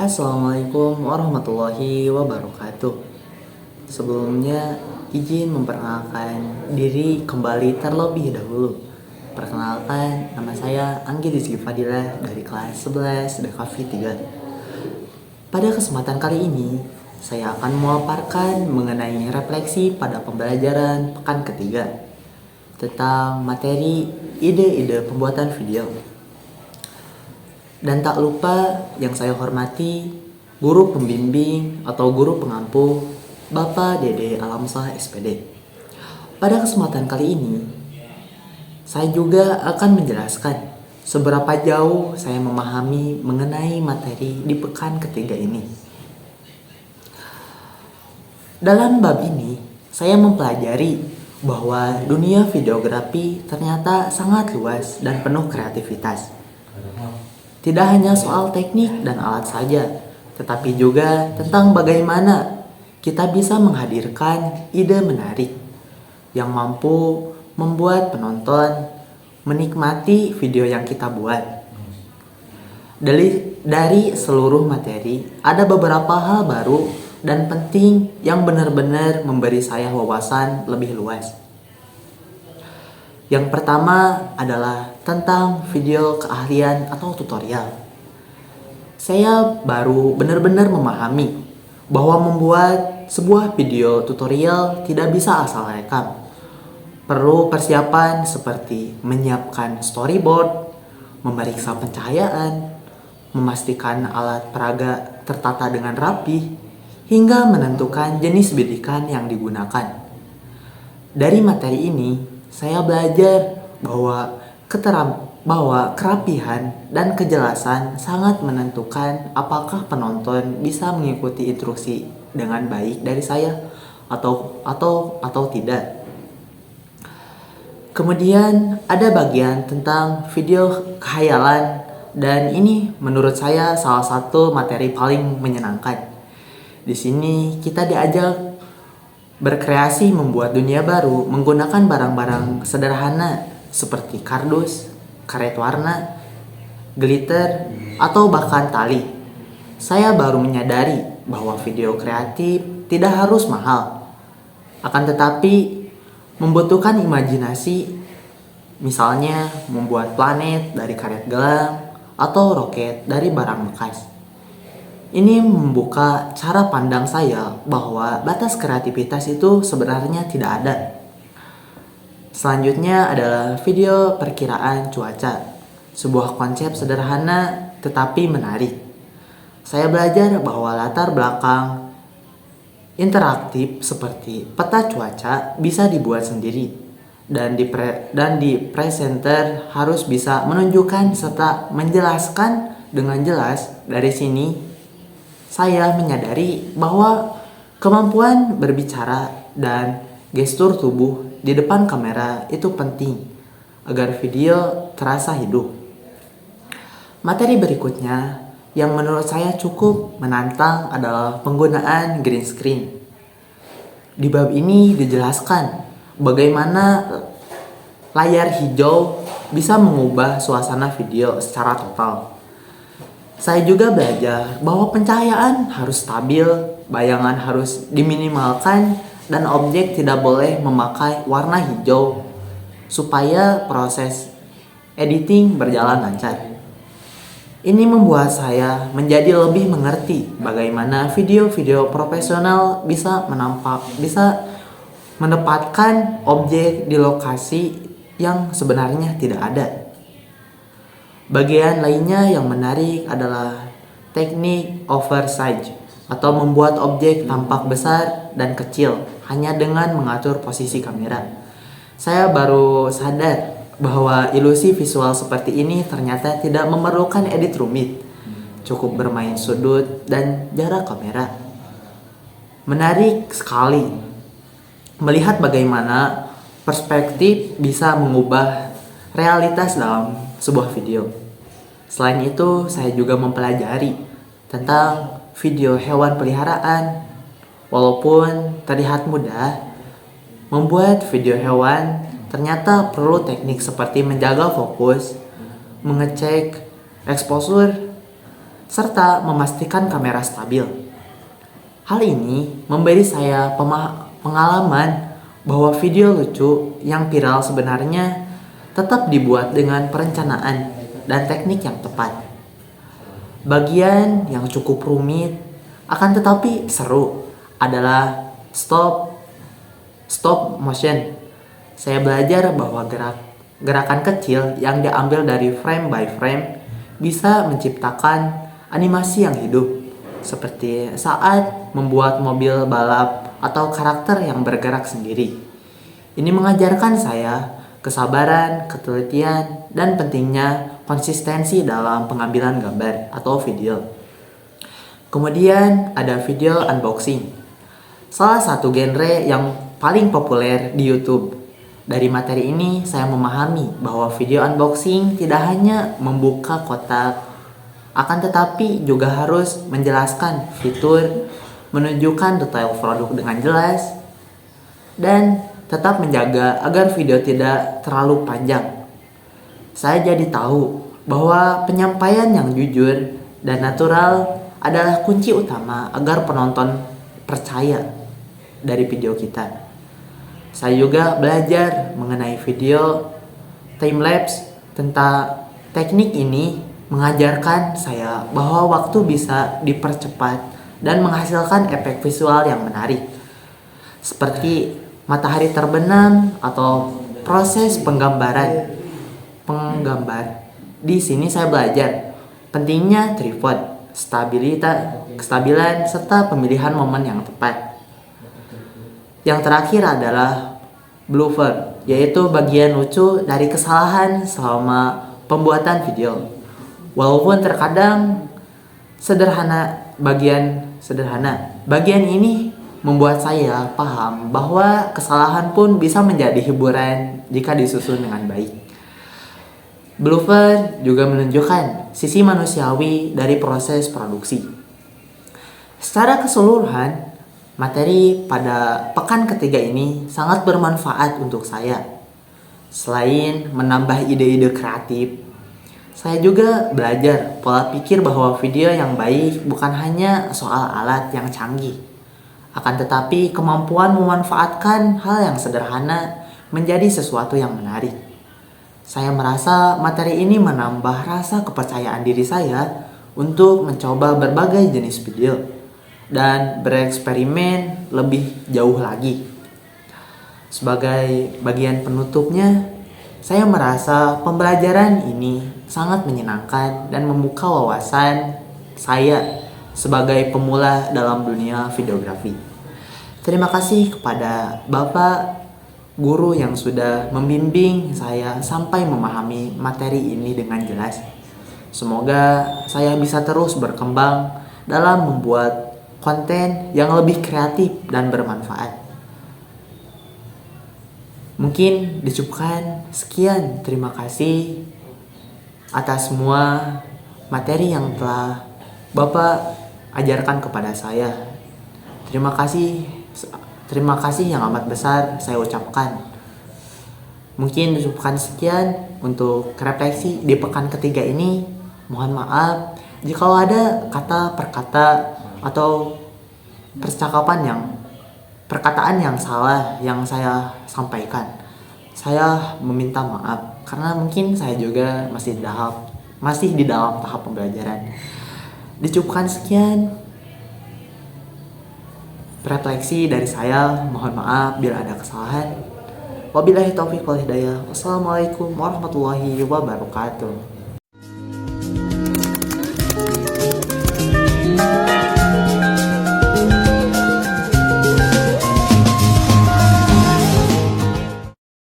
Assalamualaikum warahmatullahi wabarakatuh. Sebelumnya izin memperkenalkan diri kembali terlebih dahulu. Perkenalkan, nama saya Anggi Rizky Fadilah dari kelas 11 DKV 3. Pada kesempatan kali ini, saya akan memaparkan mengenai refleksi pada pembelajaran pekan ketiga tentang materi ide-ide pembuatan video. Dan tak lupa yang saya hormati guru pembimbing atau guru pengampu Bapak Dede Alamsah SPD. Pada kesempatan kali ini, saya juga akan menjelaskan seberapa jauh saya memahami mengenai materi di pekan ketiga ini. Dalam bab ini, saya mempelajari bahwa dunia videografi ternyata sangat luas dan penuh kreativitas. Tidak hanya soal teknik dan alat saja, tetapi juga tentang bagaimana kita bisa menghadirkan ide menarik yang mampu membuat penonton menikmati video yang kita buat. Dari seluruh materi, ada beberapa hal baru dan penting yang benar-benar memberi saya wawasan lebih luas. Yang pertama adalah tentang video keahlian atau tutorial. Saya baru benar-benar memahami bahwa membuat sebuah video tutorial tidak bisa asal rekam. Perlu persiapan seperti menyiapkan storyboard, memeriksa pencahayaan, memastikan alat peraga tertata dengan rapi, hingga menentukan jenis bidikan yang digunakan. Dari materi ini, saya belajar bahwa kerapihan dan kejelasan sangat menentukan apakah penonton bisa mengikuti instruksi dengan baik dari saya atau tidak. Kemudian ada bagian tentang video khayalan dan ini menurut saya salah satu materi paling menyenangkan. Di sini kita diajak berkreasi membuat dunia baru menggunakan barang-barang sederhana seperti kardus, karet warna, glitter, atau bahkan tali. Saya baru menyadari bahwa video kreatif tidak harus mahal. Akan tetapi membutuhkan imajinasi, misalnya membuat planet dari karet gelang atau roket dari barang bekas. Ini membuka cara pandang saya bahwa batas kreativitas itu sebenarnya tidak ada. Selanjutnya adalah video perkiraan cuaca, sebuah konsep sederhana tetapi menarik. Saya belajar bahwa latar belakang interaktif seperti peta cuaca bisa dibuat sendiri dan di presenter harus bisa menunjukkan serta menjelaskan dengan jelas. Dari sini saya menyadari bahwa kemampuan berbicara dan gestur tubuh di depan kamera itu penting agar video terasa hidup. Materi berikutnya yang menurut saya cukup menantang adalah penggunaan green screen. Di bab ini dijelaskan bagaimana layar hijau bisa mengubah suasana video secara total. Saya juga belajar bahwa pencahayaan harus stabil, bayangan harus diminimalkan, dan objek tidak boleh memakai warna hijau supaya proses editing berjalan lancar. Ini membuat saya menjadi lebih mengerti bagaimana video-video profesional bisa menempatkan objek di lokasi yang sebenarnya tidak ada. Bagian lainnya yang menarik adalah teknik oversize atau membuat objek tampak besar dan kecil hanya dengan mengatur posisi kamera. Saya baru sadar bahwa ilusi visual seperti ini ternyata tidak memerlukan edit rumit. Cukup bermain sudut dan jarak kamera. Menarik sekali melihat bagaimana perspektif bisa mengubah realitas dalam sebuah video. Selain itu, saya juga mempelajari tentang video hewan peliharaan. Walaupun terlihat mudah, membuat video hewan ternyata perlu teknik seperti menjaga fokus, mengecek exposure, serta memastikan kamera stabil. Hal ini memberi saya pengalaman bahwa video lucu yang viral sebenarnya tetap dibuat dengan perencanaan dan teknik yang tepat. Bagian yang cukup rumit akan tetapi seru adalah stop motion. Saya belajar bahwa gerakan kecil yang diambil dari frame by frame bisa menciptakan animasi yang hidup, seperti saat membuat mobil balap atau karakter yang bergerak sendiri. Ini mengajarkan saya kesabaran, ketelitian, dan pentingnya konsistensi dalam pengambilan gambar atau video. Kemudian ada video unboxing, salah satu genre yang paling populer di YouTube. Dari materi ini saya memahami bahwa video unboxing tidak hanya membuka kotak, akan tetapi juga harus menjelaskan fitur, menunjukkan detail produk dengan jelas, dan tetap menjaga agar video tidak terlalu panjang. Saya jadi tahu bahwa penyampaian yang jujur dan natural adalah kunci utama agar penonton percaya dari video kita. Saya juga belajar mengenai video time-lapse. Tentang teknik ini mengajarkan saya bahwa waktu bisa dipercepat dan menghasilkan efek visual yang menarik, seperti matahari terbenam atau proses penggambar. Di sini saya belajar pentingnya tripod, kestabilan, serta pemilihan momen yang tepat. Yang terakhir adalah blooper, yaitu bagian lucu dari kesalahan selama pembuatan video. Walaupun terkadang bagian ini membuat saya paham bahwa kesalahan pun bisa menjadi hiburan jika disusun dengan baik. Blooper juga menunjukkan sisi manusiawi dari proses produksi. Secara keseluruhan, materi pada pekan ketiga ini sangat bermanfaat untuk saya. Selain menambah ide-ide kreatif, saya juga belajar pola pikir bahwa video yang baik bukan hanya soal alat yang canggih, akan tetapi kemampuan memanfaatkan hal yang sederhana menjadi sesuatu yang menarik. Saya merasa materi ini menambah rasa kepercayaan diri saya untuk mencoba berbagai jenis video dan bereksperimen lebih jauh lagi. Sebagai bagian penutupnya, saya merasa pembelajaran ini sangat menyenangkan dan membuka wawasan saya sebagai pemula dalam dunia videografi. Terima kasih kepada Bapak Guru yang sudah membimbing saya sampai memahami materi ini dengan jelas. Semoga saya bisa terus berkembang dalam membuat konten yang lebih kreatif dan bermanfaat. Mungkin dicukupkan sekian. Terima kasih atas semua materi yang telah Bapak ajarkan kepada saya. Terima kasih yang amat besar saya ucapkan. Mungkin dicukupkan sekian untuk refleksi di pekan ketiga ini. Mohon maaf jika ada kata per kata atau perkataan yang salah yang saya sampaikan. Saya meminta maaf karena mungkin saya juga masih di dalam tahap pembelajaran. Dicukupkan sekian refleksi dari saya. Mohon maaf bila ada kesalahan. Wabillahi taufiq wal hidayah. Wassalamualaikum warahmatullahi wabarakatuh.